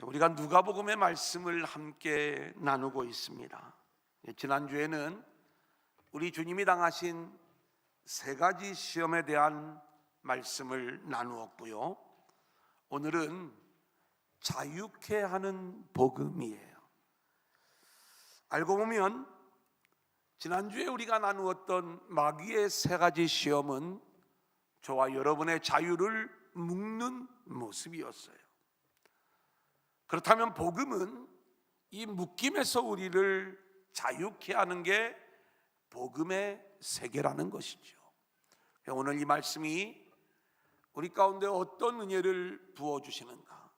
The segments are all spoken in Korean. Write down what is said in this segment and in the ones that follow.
우리가 누가복음의 말씀을 함께 나누고 있습니다. 지난주에는 우리 주님이 당하신 세 가지 시험에 대한 말씀을 나누었고요. 오늘은 자유케 하는 복음이에요. 알고 보면 지난주에 우리가 나누었던 마귀의 세 가지 시험은 저와 여러분의 자유를 묶는 모습이었어요. 그렇다면 복음은 이 묶임에서 우리를 자유케 하는 게 복음의 세계라는 것이죠. 오늘 이 말씀이 우리 가운데 어떤 은혜를 부어주시는가,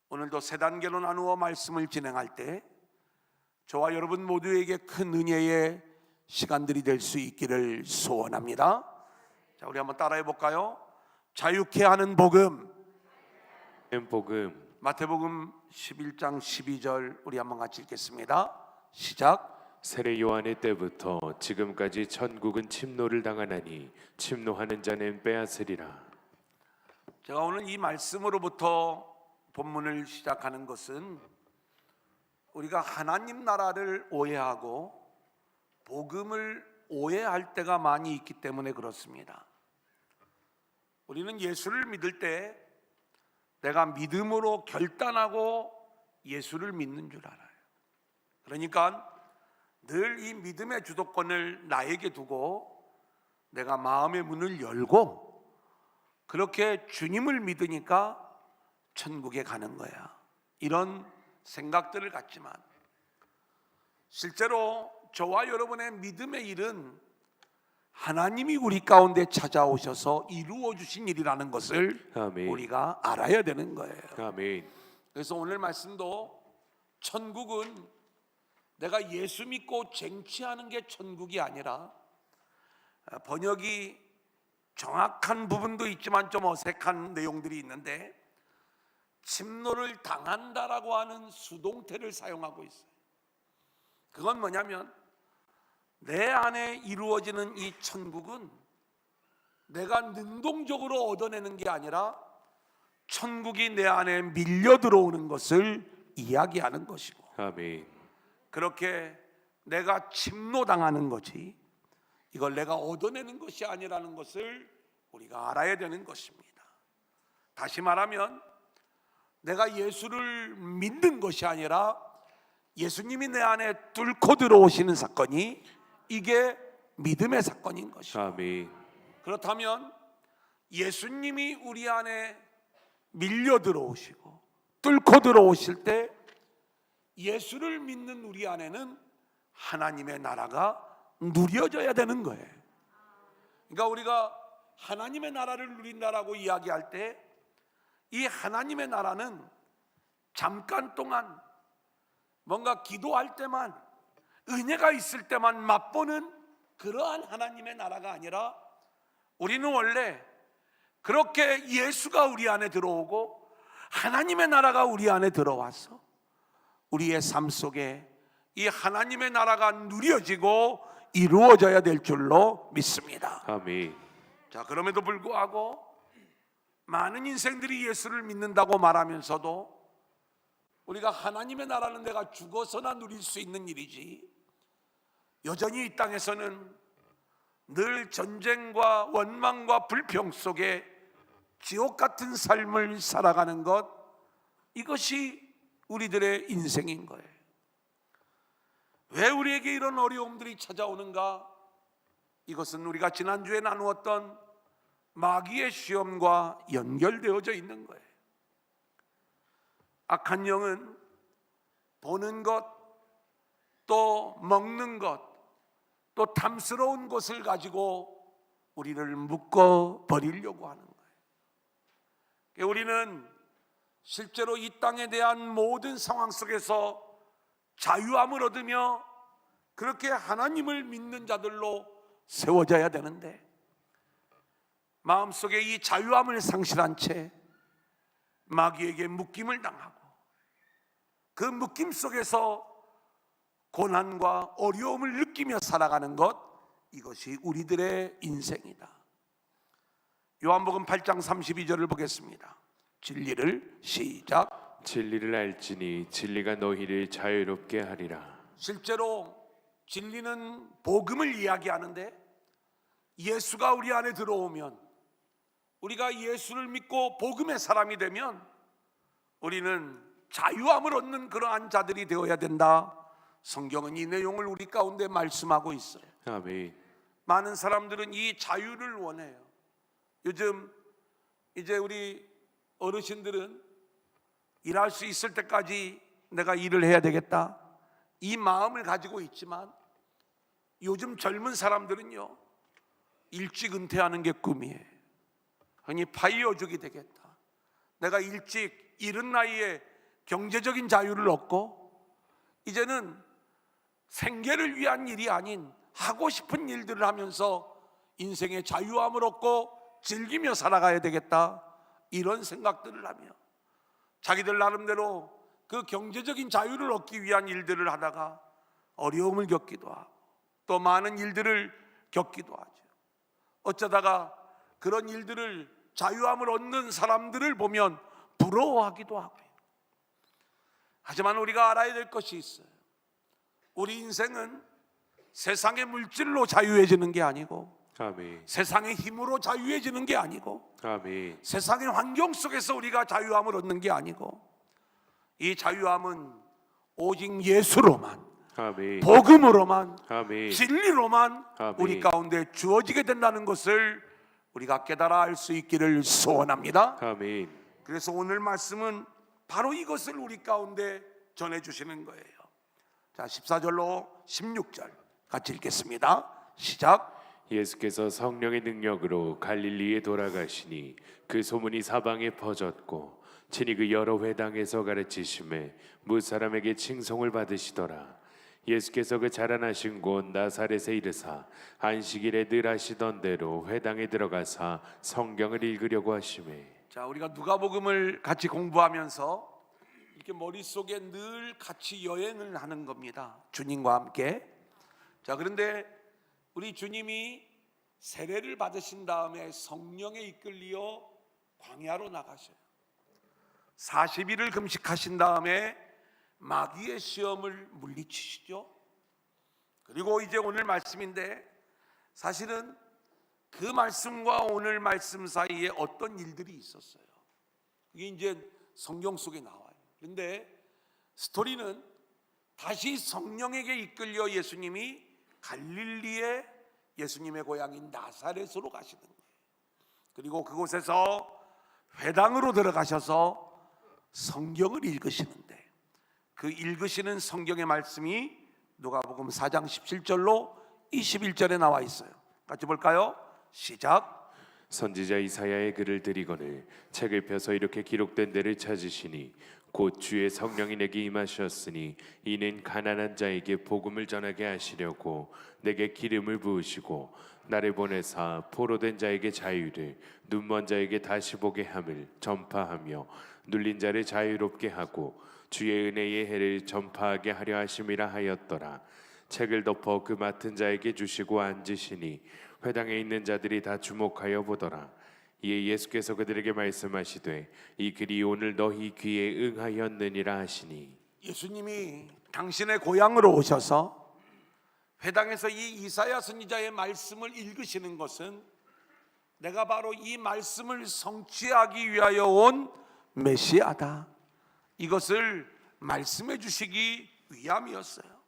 오늘도 세 단계로 나누어 말씀을 진행할 때 저와 여러분 모두에게 큰 은혜의 시간들이 될 수 있기를 소원합니다. 자, 우리 한번 따라해 볼까요? 자유케 하는 복음. 마태복음 11장 12절 우리 한번 같이 읽겠습니다. 시작. 세례 요한의 때부터 지금까지 천국은 침노를 당하나니 침노하는 자는 빼앗으리라. 제가 오늘 이 말씀으로부터 본문을 시작하는 것은 우리가 하나님 나라를 오해하고 복음을 오해할 때가 많이 있기 때문에 그렇습니다. 우리는 예수를 믿을 때 내가 믿음으로 결단하고 예수를 믿는 줄 알아요. 그러니까 늘 이 믿음의 주도권을 나에게 두고 내가 마음의 문을 열고 그렇게 주님을 믿으니까 천국에 가는 거야, 이런 생각들을 갖지만 실제로 저와 여러분의 믿음의 일은 하나님이 우리 가운데 찾아오셔서 이루어 주신 일이라는 것을 아멘. 우리가 알아야 되는 거예요. 아멘. 그래서 오늘 말씀도 천국은 내가 예수 믿고 쟁취하는 게 천국이 아니라, 번역이 정확한 부분도 있지만 좀 어색한 내용들이 있는데 침노를 당한다라고 하는 수동태를 사용하고 있어요. 그건 뭐냐면 내 안에 이루어지는 이 천국은 내가 능동적으로 얻어내는 게 아니라 천국이 내 안에 밀려 들어오는 것을 이야기하는 것이고, 아멘. 그렇게 내가 침노당하는 거지 이걸 내가 얻어내는 것이 아니라는 것을 우리가 알아야 되는 것입니다. 다시 말하면 내가 예수를 믿는 것이 아니라 예수님이 내 안에 뚫고 들어오시는 사건이, 이게 믿음의 사건인 것이고, 아멘. 그렇다면 예수님이 우리 안에 밀려 들어오시고 뚫고 들어오실 때 예수를 믿는 우리 안에는 하나님의 나라가 누려져야 되는 거예요. 그러니까 우리가 하나님의 나라를 누린다라고 이야기할 때 이 하나님의 나라는 잠깐 동안 뭔가 기도할 때만, 은혜가 있을 때만 맛보는 그러한 하나님의 나라가 아니라, 우리는 원래 그렇게 예수가 우리 안에 들어오고 하나님의 나라가 우리 안에 들어와서 우리의 삶 속에 이 하나님의 나라가 누려지고 이루어져야 될 줄로 믿습니다. 아멘. 자, 그럼에도 불구하고 많은 인생들이 예수를 믿는다고 말하면서도 우리가 하나님의 나라는 내가 죽어서나 누릴 수 있는 일이지, 여전히 이 땅에서는 늘 전쟁과 원망과 불평 속에 지옥 같은 삶을 살아가는 것, 이것이 우리들의 인생인 거예요. 왜 우리에게 이런 어려움들이 찾아오는가? 이것은 우리가 지난주에 나누었던 마귀의 시험과 연결되어져 있는 거예요. 악한 영은 보는 것, 또 먹는 것, 또 탐스러운 것을 가지고 우리를 묶어 버리려고 하는 거예요. 우리는 실제로 이 땅에 대한 모든 상황 속에서 자유함을 얻으며 그렇게 하나님을 믿는 자들로 세워져야 되는데, 마음속에 이 자유함을 상실한 채 마귀에게 묶임을 당하고 그 묶임 속에서 고난과 어려움을 느끼며 살아가는 것, 이것이 우리들의 인생이다. 요한복음 8장 32절을 보겠습니다. 진리를 시작. 진리를 알지니 진리가 너희를 자유롭게 하리라. 실제로 진리는 복음을 이야기하는데 예수가 우리 안에 들어오면, 우리가 예수를 믿고 복음의 사람이 되면 우리는 자유함을 얻는 그러한 자들이 되어야 된다. 성경은 이 내용을 우리 가운데 말씀하고 있어요. 아멘. 많은 사람들은 이 자유를 원해요. 요즘 이제 우리 어르신들은 일할 수 있을 때까지 내가 일을 해야 되겠다, 이 마음을 가지고 있지만, 요즘 젊은 사람들은요, 일찍 은퇴하는 게 꿈이에요. 아니, 파이어족이 되겠다, 내가 일찍 이른 나이에 경제적인 자유를 얻고 이제는 생계를 위한 일이 아닌 하고 싶은 일들을 하면서 인생의 자유함을 얻고 즐기며 살아가야 되겠다, 이런 생각들을 하며 자기들 나름대로 그 경제적인 자유를 얻기 위한 일들을 하다가 어려움을 겪기도 하고 또 많은 일들을 겪기도 하죠. 어쩌다가 그런 일들을, 자유함을 얻는 사람들을 보면 부러워하기도 하고요. 하지만 우리가 알아야 될 것이 있어요. 우리 인생은 세상의 물질로 자유해지는 게 아니고, 아멘. 세상의 힘으로 자유해지는 게 아니고, 아멘. 세상의 환경 속에서 우리가 자유함을 얻는 게 아니고, 이 자유함은 오직 예수로만, 아멘. 복음으로만, 아멘. 진리로만 아멘. 우리 가운데 주어지게 된다는 것을 우리가 깨달아 알 수 있기를 소원합니다. 아멘. 그래서 오늘 말씀은 바로 이것을 우리 가운데 전해주시는 거예요. 자, 14절로 16절 같이 읽겠습니다. 시작. 예수께서 성령의 능력으로 갈릴리에 돌아가시니 그 소문이 사방에 퍼졌고 친히 그 여러 회당에서 가르치심에 무사람에게 칭송을 받으시더라. 예수께서 그 자라나신 곳 나사렛에 이르사 안식일에 늘 하시던 대로 회당에 들어가사 성경을 읽으려고 하시매. 자, 우리가 누가복음을 같이 공부하면서 이렇게 머릿속에 늘 같이 여행을 하는 겁니다, 주님과 함께. 자, 그런데 우리 주님이 세례를 받으신 다음에 성령에 이끌리어 광야로 나가셔요. 40일을 금식하신 다음에 마귀의 시험을 물리치시죠. 그리고 이제 오늘 말씀인데, 사실은 그 말씀과 오늘 말씀 사이에 어떤 일들이 있었어요. 이게 이제 성경 속에 나와요. 그런데 스토리는 다시 성령에게 이끌려 예수님이 갈릴리에 예수님의 고향인 나사렛으로 가시는 거예요. 그리고 그곳에서 회당으로 들어가셔서 성경을 읽으시는데, 그 읽으시는 성경의 말씀이 누가복음 4장 17절로 21절에 나와 있어요. 같이 볼까요? 시작. 선지자 이사야의 글을 드리거늘 책을 펴서 이렇게 기록된 데를 찾으시니 곧 주의 성령이 내게 임하셨으니 이는 가난한 자에게 복음을 전하게 하시려고 내게 기름을 부으시고 나를 보내사 포로된 자에게 자유를, 눈먼 자에게 다시 보게 함을 전파하며 눌린 자를 자유롭게 하고 주의 은혜의 해를 전파하게 하려 하심이라 하였더라. 책을 덮어 그 맡은 자에게 주시고 앉으시니 회당에 있는 자들이 다 주목하여 보더라. 이에 예수께서 그들에게 말씀하시되 이 글이 오늘 너희 귀에 응하였느니라 하시니. 예수님이 당신의 고향으로 오셔서 회당에서 이 이사야 선지자의 말씀을 읽으시는 것은 내가 바로 이 말씀을 성취하기 위하여 온 메시아다, 이것을 말씀해 주시기 위함이었어요.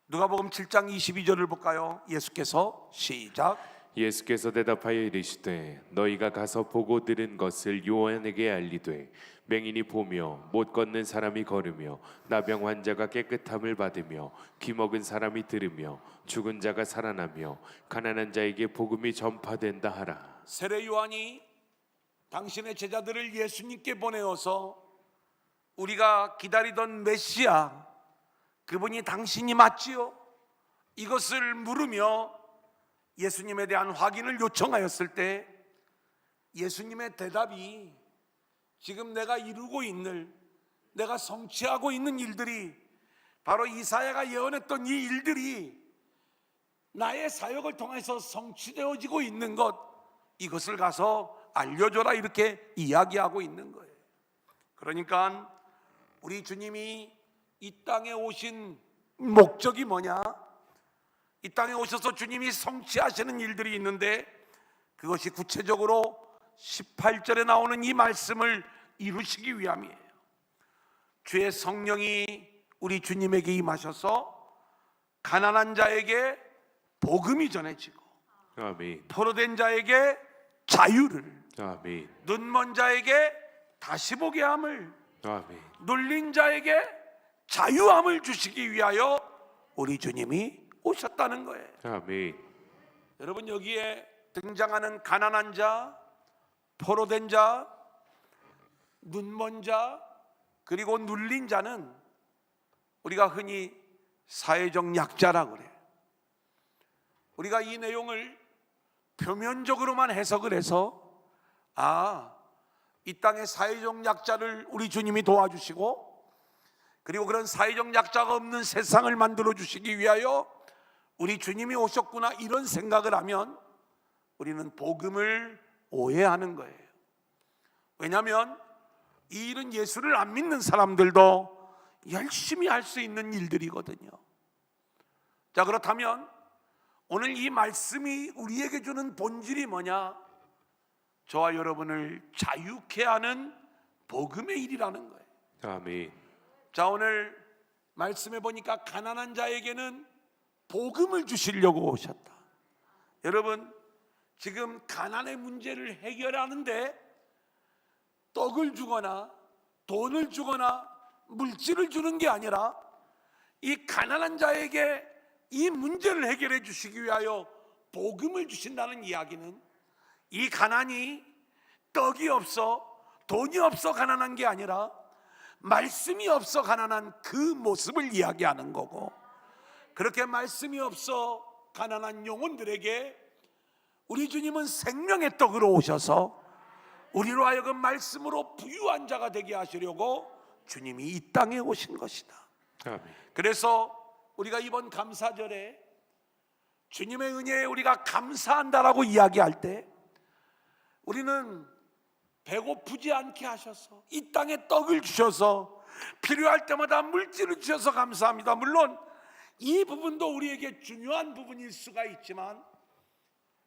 누가복음 7장 22절을 볼까요? 예수께서 시작. 예수께서 대답하여 이르시되 너희가 가서 보고 들은 것을 요한에게 알리되 맹인이 보며 못 걷는 사람이 걸으며 나병 환자가 깨끗함을 받으며 귀먹은 사람이 들으며 죽은 자가 살아나며 가난한 자에게 복음이 전파된다 하라. 세례 요한이 당신의 제자들을 예수님께 보내어서 우리가 기다리던 메시아, 그분이 당신이 맞지요? 이것을 물으며 예수님에 대한 확인을 요청하였을 때 예수님의 대답이 지금 내가 이루고 있는, 내가 성취하고 있는 일들이 바로 이사야가 예언했던 이 일들이 나의 사역을 통해서 성취되어지고 있는 것, 이것을 가서 알려줘라 이렇게 이야기하고 있는 거예요. 그러니까 우리 주님이 이 땅에 오신 목적이 뭐냐? 이 땅에 오셔서 주님이 성취하시는 일들이 있는데 그것이 구체적으로 18절에 나오는 이 말씀을 이루시기 위함이에요. 주의 성령이 우리 주님에게 임하셔서 가난한 자에게 복음이 전해지고 아멘. 포로된 자에게 자유를, 아멘. 눈먼 자에게 다시 보게 함을, 아멘. 눌린 자에게 자유함을 주시기 위하여 우리 주님이 오셨다는 거예요. 아멘. 여러분, 여기에 등장하는 가난한 자, 포로된 자, 눈먼 자, 그리고 눌린 자는 우리가 흔히 사회적 약자라고 그래요. 우리가 이 내용을 표면적으로만 해석을 해서 이 땅의 사회적 약자를 우리 주님이 도와주시고 그리고 그런 사회적 약자가 없는 세상을 만들어 주시기 위하여 우리 주님이 오셨구나 이런 생각을 하면 우리는 복음을 오해하는 거예요. 왜냐하면 이 일은 예수를 안 믿는 사람들도 열심히 할 수 있는 일들이거든요. 자, 그렇다면 오늘 이 말씀이 우리에게 주는 본질이 뭐냐? 저와 여러분을 자유케 하는 복음의 일이라는 거예요. 아멘. 자, 오늘 말씀해 보니까 가난한 자에게는 복음을 주시려고 오셨다. 여러분, 지금 가난의 문제를 해결하는데 떡을 주거나 돈을 주거나 물질을 주는 게 아니라 이 가난한 자에게 이 문제를 해결해 주시기 위하여 복음을 주신다는 이야기는 이 가난이 떡이 없어 돈이 없어 가난한 게 아니라 말씀이 없어 가난한 그 모습을 이야기하는 거고, 그렇게 말씀이 없어 가난한 영혼들에게 우리 주님은 생명의 떡으로 오셔서 우리로 하여금 말씀으로 부유한 자가 되게 하시려고 주님이 이 땅에 오신 것이다. 아멘. 그래서 우리가 이번 감사절에 주님의 은혜에 우리가 감사한다라고 이야기할 때 우리는 배고프지 않게 하셔서 이 땅에 떡을 주셔서 필요할 때마다 물질을 주셔서 감사합니다. 물론 이 부분도 우리에게 중요한 부분일 수가 있지만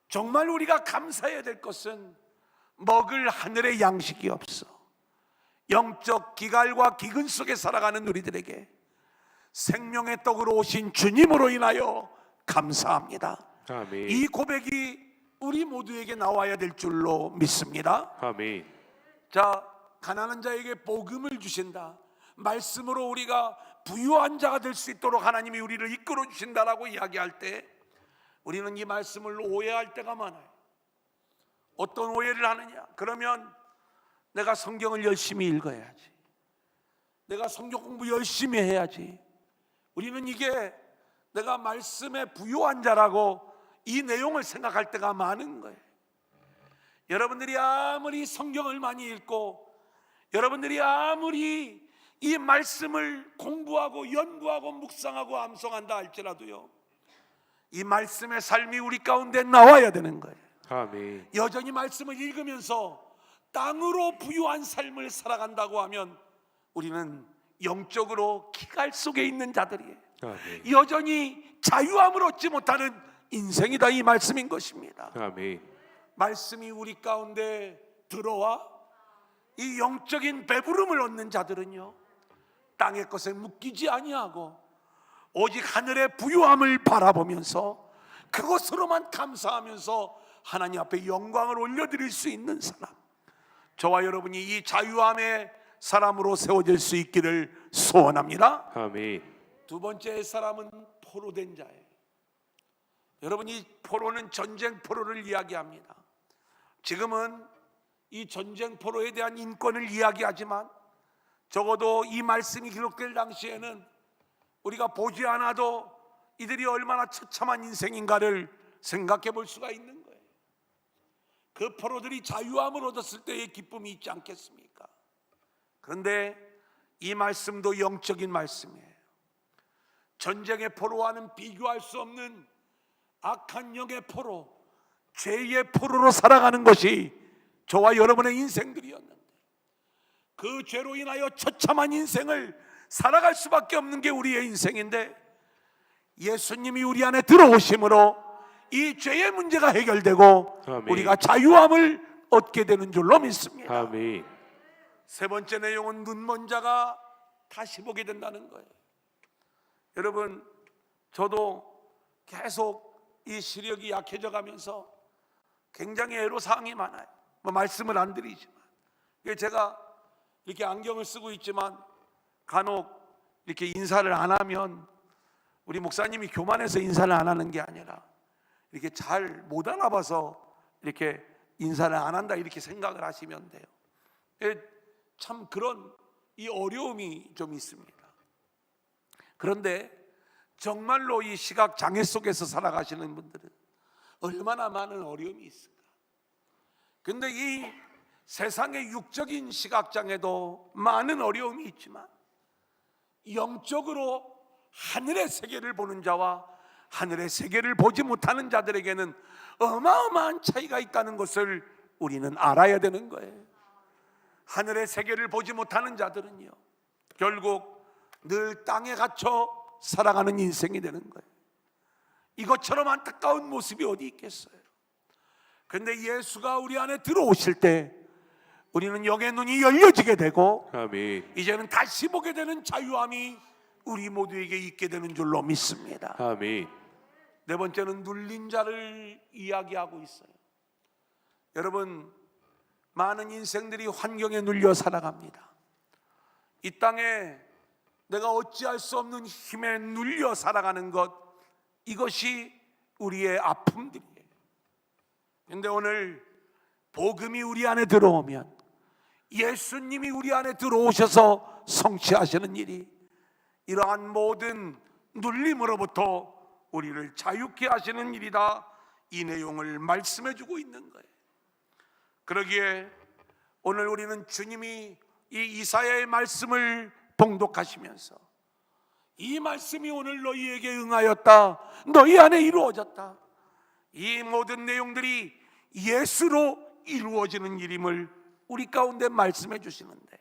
정말 우리가 감사해야 될 것은 먹을 하늘의 양식이 없어 영적 기갈과 기근 속에 살아가는 우리들에게 생명의 떡으로 오신 주님으로 인하여 감사합니다. 아멘. 이 고백이 우리 모두에게 나와야 될 줄로 믿습니다. 아멘. 자, 가난한 자에게 복음을 주신다, 말씀으로 우리가 부유한 자가 될 수 있도록 하나님이 우리를 이끌어 주신다라고 이야기할 때 우리는 이 말씀을 오해할 때가 많아요. 어떤 오해를 하느냐? 그러면 내가 성경을 열심히 읽어야지, 내가 성경 공부 열심히 해야지, 우리는 이게 내가 말씀에 부유한 자라고 이 내용을 생각할 때가 많은 거예요. 여러분들이 아무리 성경을 많이 읽고 여러분들이 아무리 이 말씀을 공부하고 연구하고 묵상하고 암송한다 할지라도요, 이 말씀의 삶이 우리 가운데 나와야 되는 거예요. 아멘. 여전히 말씀을 읽으면서 땅으로 부유한 삶을 살아간다고 하면 우리는 영적으로 기갈 속에 있는 자들이에요. 아멘. 여전히 자유함을 얻지 못하는 인생이다, 이 말씀인 것입니다. 아멘. 말씀이 우리 가운데 들어와 이 영적인 배부름을 얻는 자들은요, 땅의 것에 묶이지 아니하고 오직 하늘의 부유함을 바라보면서 그것으로만 감사하면서 하나님 앞에 영광을 올려드릴 수 있는 사람, 저와 여러분이 이 자유함의 사람으로 세워질 수 있기를 소원합니다. 아멘. 두 번째 사람은 포로된 자예요. 여러분, 이 포로는 전쟁 포로를 이야기합니다. 지금은 이 전쟁 포로에 대한 인권을 이야기하지만 적어도 이 말씀이 기록될 당시에는 우리가 보지 않아도 이들이 얼마나 처참한 인생인가를 생각해 볼 수가 있는 거예요. 그 포로들이 자유함을 얻었을 때의 기쁨이 있지 않겠습니까? 그런데 이 말씀도 영적인 말씀이에요. 전쟁의 포로와는 비교할 수 없는 악한 영의 포로, 죄의 포로로 살아가는 것이 저와 여러분의 인생들이었는데 그 죄로 인하여 처참한 인생을 살아갈 수밖에 없는 게 우리의 인생인데 예수님이 우리 안에 들어오심으로 이 죄의 문제가 해결되고 아멘. 우리가 자유함을 얻게 되는 줄로 믿습니다. 아멘. 세 번째 내용은 눈먼 자가 다시 보게 된다는 거예요. 여러분, 저도 계속 이 시력이 약해져 가면서 굉장히 애로사항이 많아요. 말씀을 안 드리지만 제가 이렇게 안경을 쓰고 있지만 간혹 이렇게 인사를 안 하면 우리 목사님이 교만해서 인사를 안 하는 게 아니라 이렇게 잘 못 알아봐서 이렇게 인사를 안 한다 이렇게 생각을 하시면 돼요. 참 그런 이 어려움이 좀 있습니다. 그런데 정말로 이 시각 장애 속에서 살아가시는 분들은 얼마나 많은 어려움이 있을까. 근데 이 세상의 육적인 시각 장애도 많은 어려움이 있지만 영적으로 하늘의 세계를 보는 자와 하늘의 세계를 보지 못하는 자들에게는 어마어마한 차이가 있다는 것을 우리는 알아야 되는 거예요. 하늘의 세계를 보지 못하는 자들은요, 결국 늘 땅에 갇혀 살아가는 인생이 되는 거예요. 이것처럼 안타까운 모습이 어디 있겠어요. 그런데 예수가 우리 안에 들어오실 때 우리는 영의 눈이 열려지게 되고 아멘. 이제는 다시 보게 되는 자유함이 우리 모두에게 있게 되는 줄로 믿습니다. 아멘. 네 번째는 눌린 자를 이야기하고 있어요. 여러분, 많은 인생들이 환경에 눌려 살아갑니다. 이 땅에 내가 어찌할 수 없는 힘에 눌려 살아가는 것, 이것이 우리의 아픔들이에요. 그런데 오늘 복음이 우리 안에 들어오면, 예수님이 우리 안에 들어오셔서 성취하시는 일이 이러한 모든 눌림으로부터 우리를 자유케 하시는 일이다, 이 내용을 말씀해 주고 있는 거예요. 그러기에 오늘 우리는 주님이 이 이사야의 말씀을 봉독하시면서 이 말씀이 오늘 너희에게 응하였다, 너희 안에 이루어졌다, 이 모든 내용들이 예수로 이루어지는 일임을 우리 가운데 말씀해 주시는데,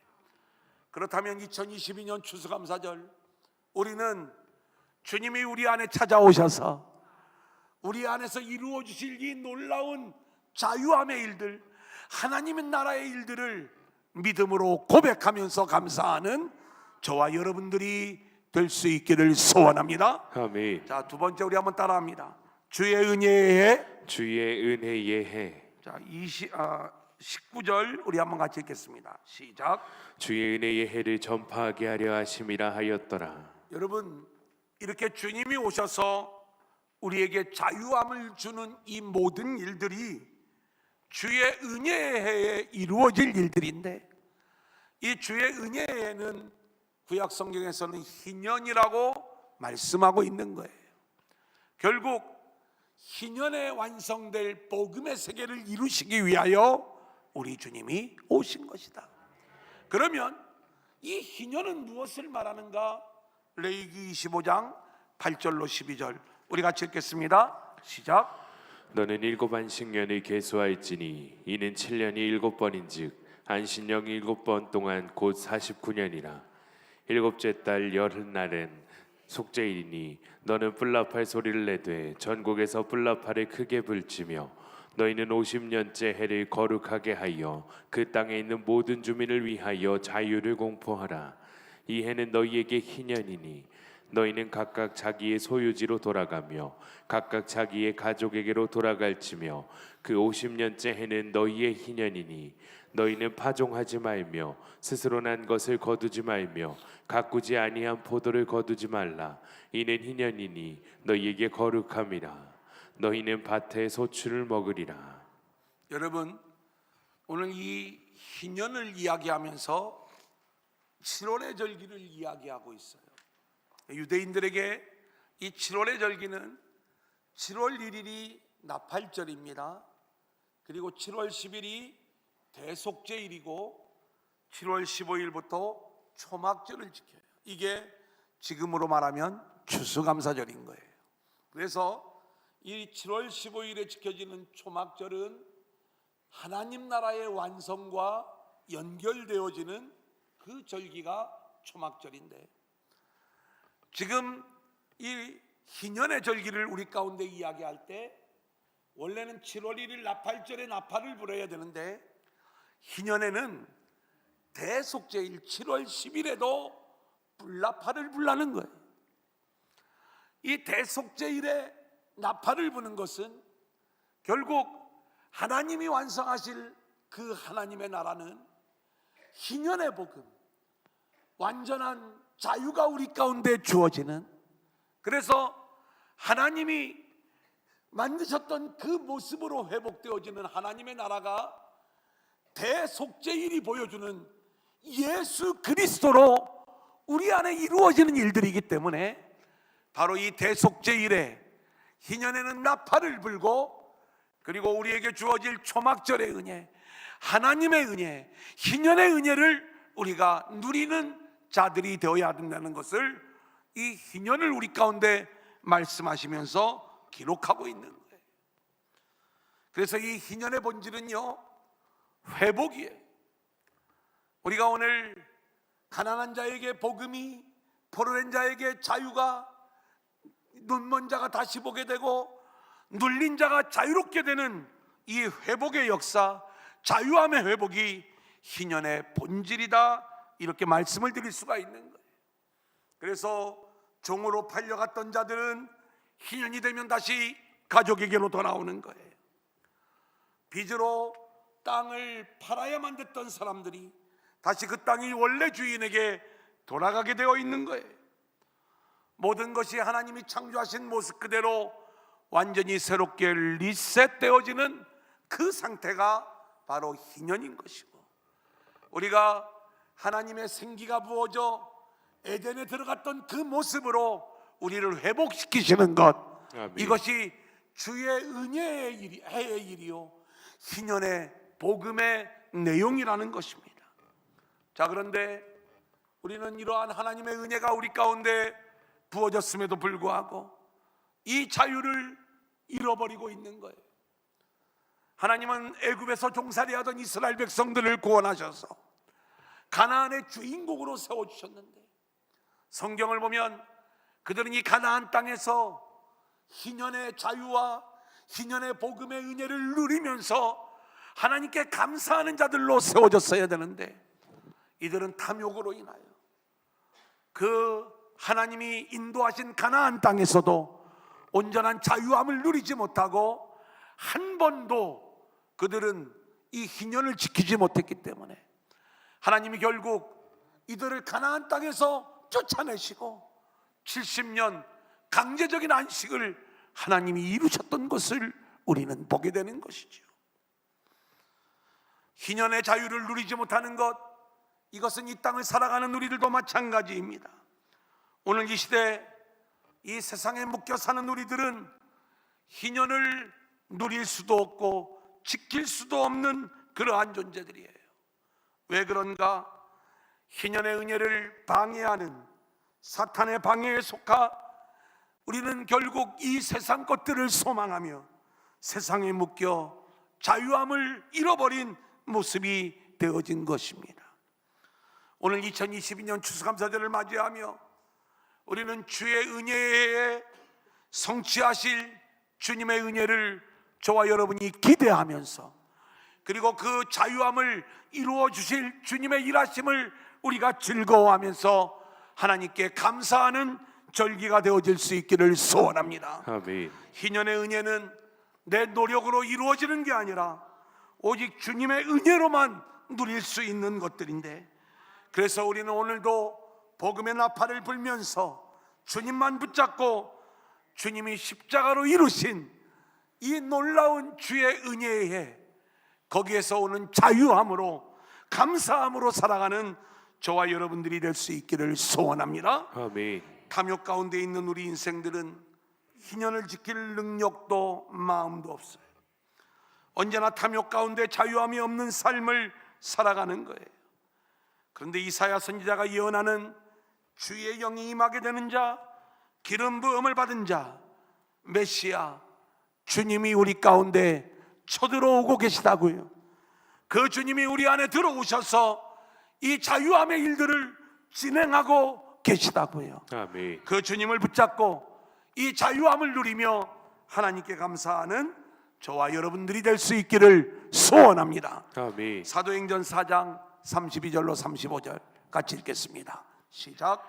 그렇다면 2022년 추수감사절 우리는 주님이 우리 안에 찾아오셔서 우리 안에서 이루어 주실 이 놀라운 자유함의 일들, 하나님의 나라의 일들을 믿음으로 고백하면서 감사하는 저와 여러분들이 될 수 있기를 소원합니다. 아멘. 자, 두 번째 우리 한번 따라합니다. 주의 은혜의 해. 주의 은혜의 해. 자, 19절 우리 한번 같이 읽겠습니다. 시작. 주의 은혜의 해를 전파하게 하려 하심이라 하였더라. 여러분, 이렇게 주님이 오셔서 우리에게 자유함을 주는 이 모든 일들이 주의 은혜의 해에 이루어질 일들인데, 이 주의 은혜의 해는 구약 성경에서는 희년이라고 말씀하고 있는 거예요. 결국 희년에 완성될 복음의 세계를 이루시기 위하여 우리 주님이 오신 것이다. 그러면 이 희년은 무엇을 말하는가? 레위기 25장 8절로 12절 우리 같이 읽겠습니다. 시작. 너는 일곱 안식년을 계수할지니 이는 7년이 7번인즉 안식년 7번 동안 곧 49년이라. 일곱째 달 열흘날은 속죄일이니 너는 뿔나팔 소리를 내되 전국에서 뿔나팔을 크게 불지며 너희는 50년째 해를 거룩하게 하여 그 땅에 있는 모든 주민을 위하여 자유를 공포하라. 이 해는 너희에게 희년이니 너희는 각각 자기의 소유지로 돌아가며 각각 자기의 가족에게로 돌아갈지며 그 50년째 해는 너희의 희년이니 너희는 파종하지 말며 스스로 난 것을 거두지 말며 가꾸지 아니한 포도를 거두지 말라. 이는 희년이니 너희에게 거룩함이라. 너희는 밭의 소출을 먹으리라. 여러분, 오늘 이 희년을 이야기하면서 7월의 절기를 이야기하고 있어요. 유대인들에게 이 7월의 절기는 7월 1일이 나팔절입니다. 그리고 7월 10일이 대속죄일이고 7월 15일부터 초막절을 지켜요. 이게 지금으로 말하면 추수감사절인 거예요. 그래서 이 7월 15일에 지켜지는 초막절은 하나님 나라의 완성과 연결되어지는 그 절기가 초막절인데, 지금 이 희년의 절기를 우리 가운데 이야기할 때 원래는 7월 1일 나팔절에 나팔을 불어야 되는데, 희년에는 대속제일 7월 10일에도 불나팔을 불라는 거예요. 이 대속제일에 나팔을 부는 것은 결국 하나님이 완성하실 그 하나님의 나라는 희년의 복음, 완전한 자유가 우리 가운데 주어지는, 그래서 하나님이 만드셨던 그 모습으로 회복되어지는 하나님의 나라가 대속제일이 보여주는 예수 그리스도로 우리 안에 이루어지는 일들이기 때문에, 바로 이 대속제일에 희년에는 나팔을 불고, 그리고 우리에게 주어질 초막절의 은혜, 하나님의 은혜, 희년의 은혜를 우리가 누리는 자들이 되어야 된다는 것을 이 희년을 우리 가운데 말씀하시면서 기록하고 있는 거예요. 그래서 이 희년의 본질은요, 회복이에요. 우리가 오늘 가난한 자에게 복음이, 포로된 자에게 자유가, 눈먼 자가 다시 보게 되고 눌린 자가 자유롭게 되는 이 회복의 역사, 자유함의 회복이 희년의 본질이다, 이렇게 말씀을 드릴 수가 있는 거예요. 그래서 종으로 팔려갔던 자들은 희년이 되면 다시 가족에게로 돌아오는 거예요. 빚으로 땅을 팔아야만 됐던 사람들이 다시 그 땅이 원래 주인에게 돌아가게 되어 있는 거예요. 모든 것이 하나님이 창조하신 모습 그대로 완전히 새롭게 리셋되어지는 그 상태가 바로 희년인 것이고, 우리가 하나님의 생기가 부어져 에덴에 들어갔던 그 모습으로 우리를 회복시키시는 것, 아멘. 이것이 주의 은혜의 일이, 해의 일이요 희년의 복음의 내용이라는 것입니다. 자, 그런데 우리는 이러한 하나님의 은혜가 우리 가운데 부어졌음에도 불구하고 이 자유를 잃어버리고 있는 거예요. 하나님은 애굽에서 종살이하던 이스라엘 백성들을 구원하셔서 가나안의 주인국으로 세워주셨는데, 성경을 보면 그들은 이 가나안 땅에서 희년의 자유와 희년의 복음의 은혜를 누리면서 하나님께 감사하는 자들로 세워졌어야 되는데, 이들은 탐욕으로 인하여 그 하나님이 인도하신 가나안 땅에서도 온전한 자유함을 누리지 못하고 한 번도 그들은 이 희년을 지키지 못했기 때문에 하나님이 결국 이들을 가나안 땅에서 쫓아내시고 70년 강제적인 안식을 하나님이 이루셨던 것을 우리는 보게 되는 것이죠. 희년의 자유를 누리지 못하는 것, 이것은 이 땅을 살아가는 우리들도 마찬가지입니다. 오늘 이 시대 이 세상에 묶여 사는 우리들은 희년을 누릴 수도 없고 지킬 수도 없는 그러한 존재들이에요. 왜 그런가? 희년의 은혜를 방해하는 사탄의 방해에 속하 우리는 결국 이 세상 것들을 소망하며 세상에 묶여 자유함을 잃어버린 모습이 되어진 것입니다. 오늘 2022년 추수감사절을 맞이하며 우리는 주의 은혜에 성취하실 주님의 은혜를 저와 여러분이 기대하면서, 그리고 그 자유함을 이루어 주실 주님의 일하심을 우리가 즐거워하면서 하나님께 감사하는 절기가 되어질 수 있기를 소원합니다. 아멘. 희년의 은혜는 내 노력으로 이루어지는 게 아니라 오직 주님의 은혜로만 누릴 수 있는 것들인데, 그래서 우리는 오늘도 복음의 나팔을 불면서 주님만 붙잡고 주님이 십자가로 이루신 이 놀라운 주의 은혜에 거기에서 오는 자유함으로 감사함으로 살아가는 저와 여러분들이 될 수 있기를 소원합니다. 아멘. 탐욕 가운데 있는 우리 인생들은 희년을 지킬 능력도 마음도 없어요. 언제나 탐욕 가운데 자유함이 없는 삶을 살아가는 거예요. 그런데 이사야 선지자가 예언하는 주의 영이 임하게 되는 자, 기름 부음을 받은 자, 메시아 주님이 우리 가운데 쳐들어오고 계시다고요. 그 주님이 우리 안에 들어오셔서 이 자유함의 일들을 진행하고 계시다고요. 아멘. 그 주님을 붙잡고 이 자유함을 누리며 하나님께 감사하는 저와 여러분들이 될 수 있기를 소원합니다. 아멘. 사도행전 4장 32절로 35절 같이 읽겠습니다. 시작.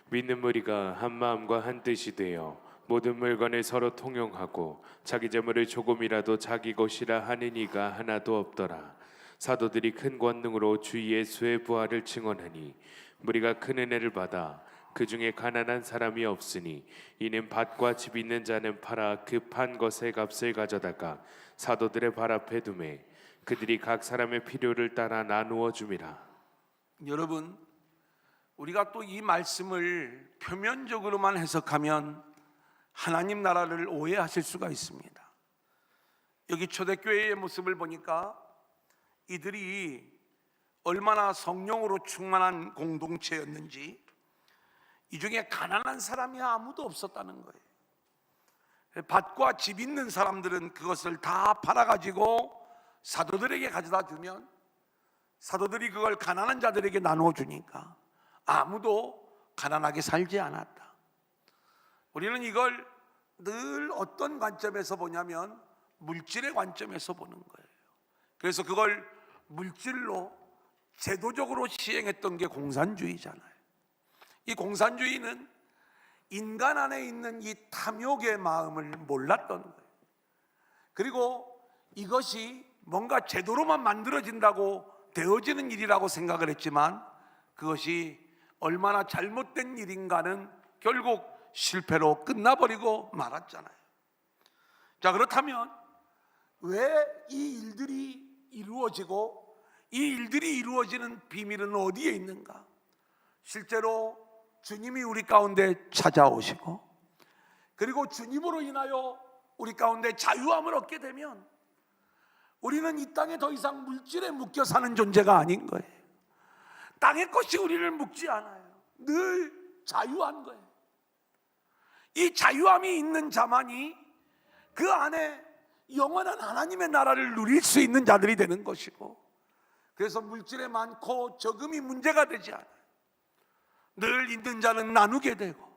믿는 무리가 한 마음과 한 뜻이 되어 모든 물건을 서로 통용하고 자기 재물을 조금이라도 자기 것이라 하는 이가 하나도 없더라. 사도들이 큰 권능으로 주 예수의 부활을 증언하니 무리가 큰 은혜를 받아 그 중에 가난한 사람이 없으니 이는 밭과 집 있는 자는 팔아 그 판 것의 값을 가져다가 사도들의 발 앞에 두매 그들이 각 사람의 필요를 따라 나누어 줌이라. 여러분, 우리가 또 이 말씀을 표면적으로만 해석하면 하나님 나라를 오해하실 수가 있습니다. 여기 초대교회의 모습을 보니까 이들이 얼마나 성령으로 충만한 공동체였는지, 이 중에 가난한 사람이 아무도 없었다는 거예요. 밭과 집 있는 사람들은 그것을 다 팔아가지고 사도들에게 가져다 주면 사도들이 그걸 가난한 자들에게 나누어 주니까 아무도 가난하게 살지 않았다. 우리는 이걸 늘 어떤 관점에서 보냐면 물질의 관점에서 보는 거예요. 그래서 그걸 물질로 제도적으로 시행했던 게 공산주의잖아요. 이 공산주의는 인간 안에 있는 이 탐욕의 마음을 몰랐던 거예요. 그리고 이것이 뭔가 제도로만 만들어진다고 되어지는 일이라고 생각을 했지만 그것이 얼마나 잘못된 일인가는 결국 실패로 끝나버리고 말았잖아요. 자, 그렇다면 왜 이 일들이 이루어지고 이 일들이 이루어지는 비밀은 어디에 있는가? 실제로 주님이 우리 가운데 찾아오시고 그리고 주님으로 인하여 우리 가운데 자유함을 얻게 되면 우리는 이 땅에 더 이상 물질에 묶여 사는 존재가 아닌 거예요. 땅의 것이 우리를 묶지 않아요. 늘 자유한 거예요. 이 자유함이 있는 자만이 그 안에 영원한 하나님의 나라를 누릴 수 있는 자들이 되는 것이고, 그래서 물질에 많고 적음이 문제가 되지 않아요. 늘 있는 자는 나누게 되고,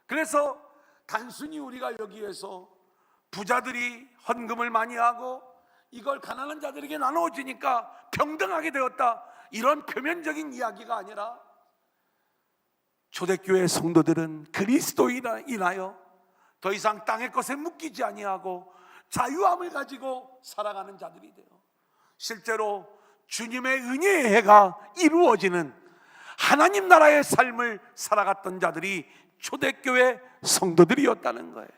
그래서 단순히 우리가 여기에서 부자들이 헌금을 많이 하고 이걸 가난한 자들에게 나누어지니까 평등하게 되었다, 이런 표면적인 이야기가 아니라 초대교회 성도들은 그리스도인으로 인하여 더 이상 땅의 것에 묶이지 아니하고 자유함을 가지고 살아가는 자들이 돼요. 실제로 주님의 은혜의 해가 이루어지는 하나님 나라의 삶을 살아갔던 자들이 초대교회 성도들이었다는 거예요.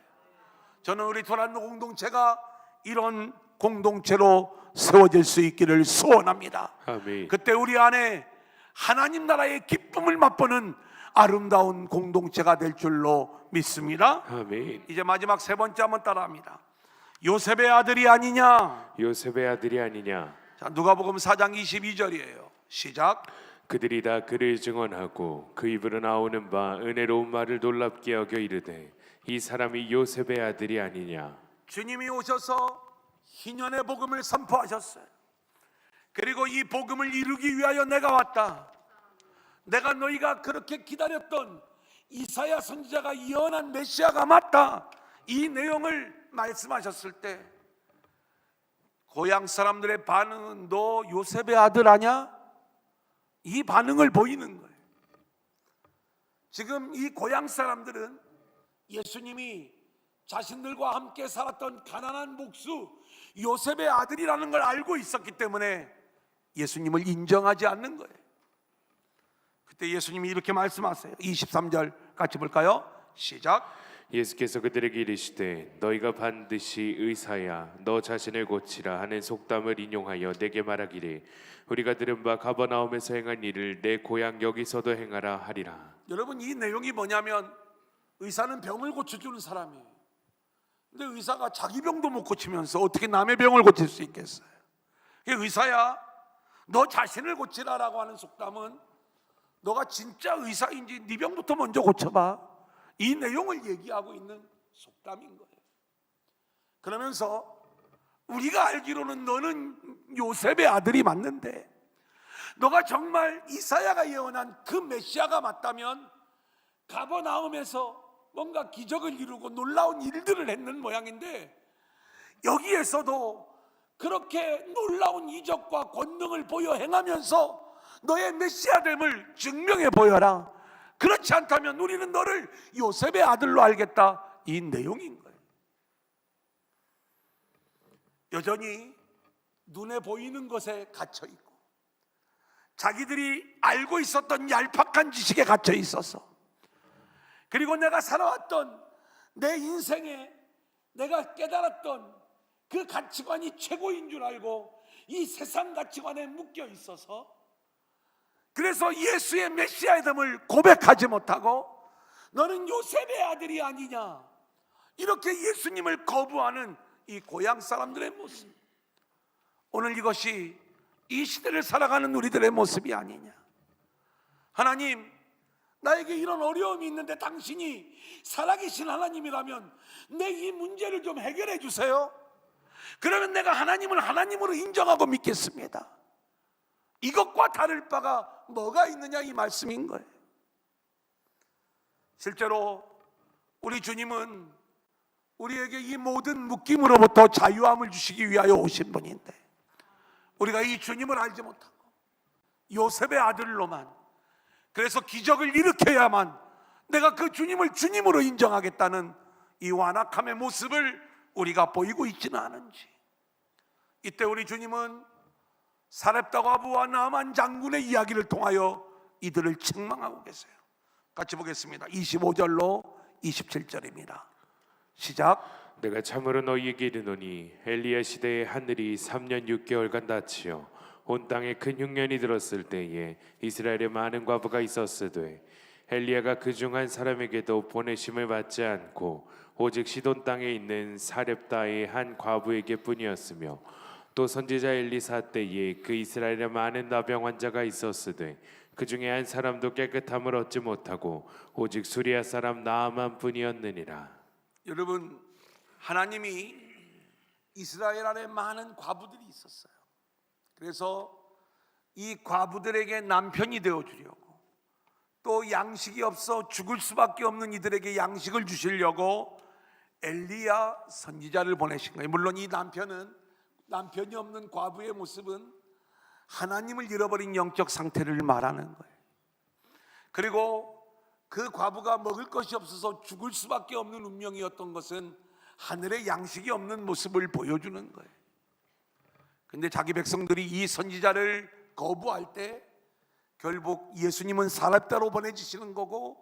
저는 우리 도란노 공동체가 이런 공동체로 세워질 수 있기를 소원합니다. 아멘. 그때 우리 안에 하나님 나라의 기쁨을 맛보는 아름다운 공동체가 될 줄로 믿습니다. 아멘. 이제 마지막 세 번째 한번 따라합니다. 요셉의 아들이 아니냐. 요셉의 아들이 아니냐. 자, 누가복음 4장 22절이에요. 시작. 그들이 다 그를 증언하고 그 입으로 나오는 바 은혜로운 말을 놀랍게 여겨 이르되 이 사람이 요셉의 아들이 아니냐. 주님이 오셔서 희년의 복음을 선포하셨어요. 그리고 이 복음을 이루기 위하여 내가 왔다. 내가 너희가 그렇게 기다렸던 이사야 선지자가 예언한 메시아가 맞다, 이 내용을 말씀하셨을 때 고향 사람들의 반응은 너 요셉의 아들 아냐? 이 반응을 보이는 거예요. 지금 이 고향 사람들은 예수님이 자신들과 함께 살았던 가난한 목수 요셉의 아들이라는 걸 알고 있었기 때문에 예수님을 인정하지 않는 거예요. 그때 예수님이 이렇게 말씀하세요. 23절 같이 볼까요? 시작. 예수께서 그들에게 이르시되 너희가 반드시 의사야 너 자신을 고치라 하는 속담을 인용하여 내게 말하기를 우리가 들은 바 가버나움에서 행한 일을 내 고향 여기서도 행하라 하리라. 여러분, 이 내용이 뭐냐면 의사는 병을 고쳐주는 사람이에요. 근데 의사가 자기 병도 못 고치면서 어떻게 남의 병을 고칠 수 있겠어요? 의사야 너 자신을 고치라라고 하는 속담은 너가 진짜 의사인지 네 병부터 먼저 고쳐봐, 이 내용을 얘기하고 있는 속담인 거예요. 그러면서 우리가 알기로는 너는 요셉의 아들이 맞는데, 너가 정말 이사야가 예언한 그 메시아가 맞다면 가버나움에서 뭔가 기적을 이루고 놀라운 일들을 했는 모양인데, 여기에서도 그렇게 놀라운 이적과 권능을 보여 행하면서 너의 메시아됨을 증명해 보여라. 그렇지 않다면 우리는 너를 요셉의 아들로 알겠다, 이 내용인 거예요. 여전히 눈에 보이는 것에 갇혀 있고 자기들이 알고 있었던 얄팍한 지식에 갇혀 있어서, 그리고 내가 살아왔던 내 인생에 내가 깨달았던 그 가치관이 최고인 줄 알고 이 세상 가치관에 묶여 있어서, 그래서 예수의 메시아됨을 고백하지 못하고 너는 요셉의 아들이 아니냐, 이렇게 예수님을 거부하는 이 고향 사람들의 모습, 오늘 이것이 이 시대를 살아가는 우리들의 모습이 아니냐. 하나님, 나에게 이런 어려움이 있는데 당신이 살아계신 하나님이라면 내 이 문제를 좀 해결해 주세요. 그러면 내가 하나님을 하나님으로 인정하고 믿겠습니다. 이것과 다를 바가 뭐가 있느냐, 이 말씀인 거예요. 실제로 우리 주님은 우리에게 이 모든 묶임으로부터 자유함을 주시기 위하여 오신 분인데, 우리가 이 주님을 알지 못하고 요셉의 아들로만, 그래서 기적을 일으켜야만 내가 그 주님을 주님으로 인정하겠다는 이 완악함의 모습을 우리가 보이고 있지는 않은지, 이때 우리 주님은 사렙다 과부와 나만 장군의 이야기를 통하여 이들을 책망하고 계세요. 같이 보겠습니다. 25절로 27절입니다. 시작. 내가 참으로 너희에게 이르노니 엘리야 시대에 하늘이 3년 6개월간 닫히어 온 땅에 큰 흉년이 들었을 때에 이스라엘에 많은 과부가 있었으되 엘리야가 그 중 한 사람에게도 보내심을 받지 않고 오직 시돈 땅에 있는 사렙다의 한 과부에게 뿐이었으며, 또 선지자 엘리사 때에 그 이스라엘에 많은 나병 환자가 있었으되 그 중에 한 사람도 깨끗함을 얻지 못하고 오직 수리아 사람 나아만 뿐이었느니라. 여러분, 하나님이 이스라엘 안에 많은 과부들이 있었어요. 그래서 이 과부들에게 남편이 되어주려고, 또 양식이 없어 죽을 수밖에 없는 이들에게 양식을 주시려고 엘리야 선지자를 보내신 거예요. 물론 이 남편이 없는 과부의 모습은 하나님을 잃어버린 영적 상태를 말하는 거예요. 그리고 그 과부가 먹을 것이 없어서 죽을 수밖에 없는 운명이었던 것은 하늘에 양식이 없는 모습을 보여주는 거예요. 근데 자기 백성들이 이 선지자를 거부할 때 결국 예수님은 사렙다로 보내주시는 거고,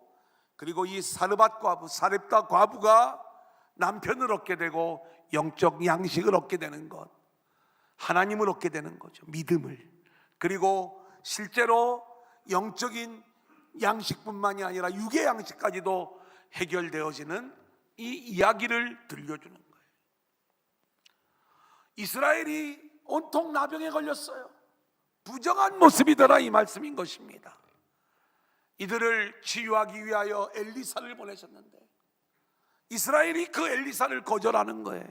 그리고 이 사렙다 과부가 남편을 얻게 되고 영적 양식을 얻게 되는 것, 하나님을 얻게 되는 거죠. 믿음을. 그리고 실제로 영적인 양식뿐만이 아니라 육의 양식까지도 해결되어지는 이 이야기를 들려주는 거예요. 이스라엘이 온통 나병에 걸렸어요. 부정한 모습이더라, 이 말씀인 것입니다. 이들을 치유하기 위하여 엘리사를 보내셨는데 이스라엘이 그 엘리사를 거절하는 거예요.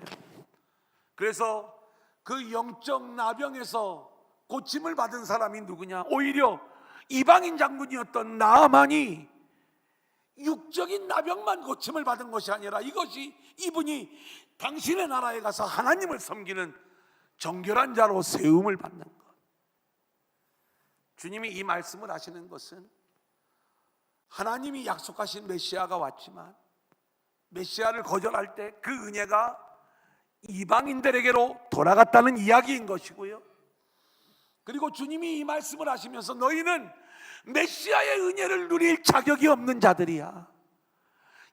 그래서 그 영적 나병에서 고침을 받은 사람이 누구냐? 오히려 이방인 장군이었던 나아만이 육적인 나병만 고침을 받은 것이 아니라 이분이 당신의 나라에 가서 하나님을 섬기는 정결한 자로 세움을 받는 것. 주님이 이 말씀을 하시는 것은 하나님이 약속하신 메시아가 왔지만 메시아를 거절할 때 그 은혜가 이방인들에게로 돌아갔다는 이야기인 것이고요. 그리고 주님이 이 말씀을 하시면서 너희는 메시아의 은혜를 누릴 자격이 없는 자들이야,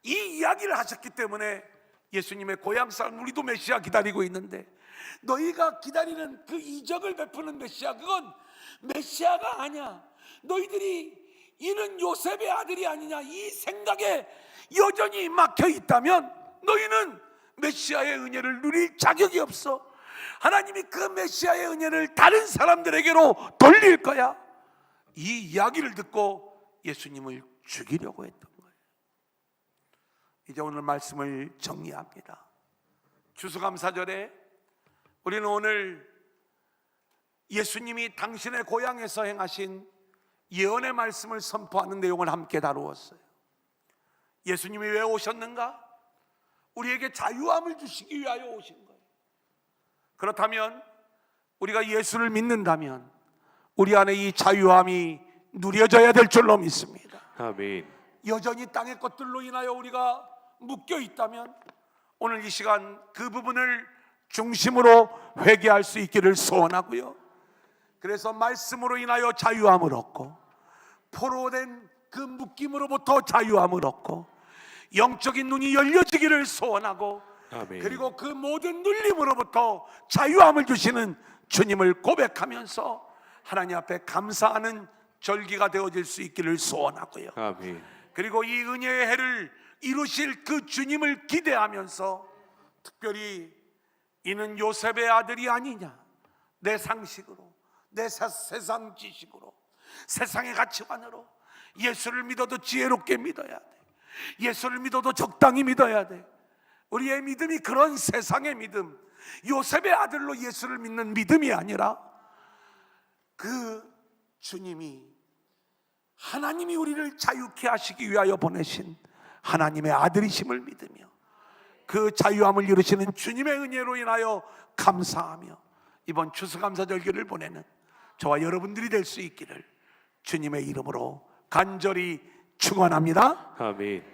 이 이야기를 하셨기 때문에 예수님의 고향 사람 우리도 메시아 기다리고 있는데, 너희가 기다리는 그 이적을 베푸는 메시아, 그건 메시아가 아니야. 너희들이 이는 요셉의 아들이 아니냐, 이 생각에 여전히 막혀 있다면 너희는 메시아의 은혜를 누릴 자격이 없어. 하나님이 그 메시아의 은혜를 다른 사람들에게로 돌릴 거야. 이 이야기를 듣고 예수님을 죽이려고 했던 거예요. 이제 오늘 말씀을 정리합니다. 추수감사절에 우리는 오늘 예수님이 당신의 고향에서 행하신 예언의 말씀을 선포하는 내용을 함께 다루었어요. 예수님이 왜 오셨는가? 우리에게 자유함을 주시기 위하여 오신 거예요. 그렇다면 우리가 예수를 믿는다면 우리 안에 이 자유함이 누려져야 될 줄로 믿습니다. 아멘. 여전히 땅의 것들로 인하여 우리가 묶여 있다면 오늘 이 시간 그 부분을 중심으로 회개할 수 있기를 소원하고요. 그래서 말씀으로 인하여 자유함을 얻고 포로된 그 묶임으로부터 자유함을 얻고 영적인 눈이 열려지기를 소원하고 아멘. 그리고 그 모든 눌림으로부터 자유함을 주시는 주님을 고백하면서 하나님 앞에 감사하는 절기가 되어질 수 있기를 소원하고요. 아멘. 그리고 이 은혜의 해를 이루실 그 주님을 기대하면서 특별히 이는 요셉의 아들이 아니냐, 내 상식으로, 내 세상 지식으로, 세상의 가치관으로 예수를 믿어도 지혜롭게 믿어야 돼. 예수를 믿어도 적당히 믿어야 돼. 우리의 믿음이 그런 세상의 믿음, 요셉의 아들로 예수를 믿는 믿음이 아니라 그 주님이 하나님이 우리를 자유케 하시기 위하여 보내신 하나님의 아들이심을 믿으며 그 자유함을 이루시는 주님의 은혜로 인하여 감사하며 이번 추수감사절기를 보내는 저와 여러분들이 될 수 있기를 주님의 이름으로 간절히 축원합니다. 아멘.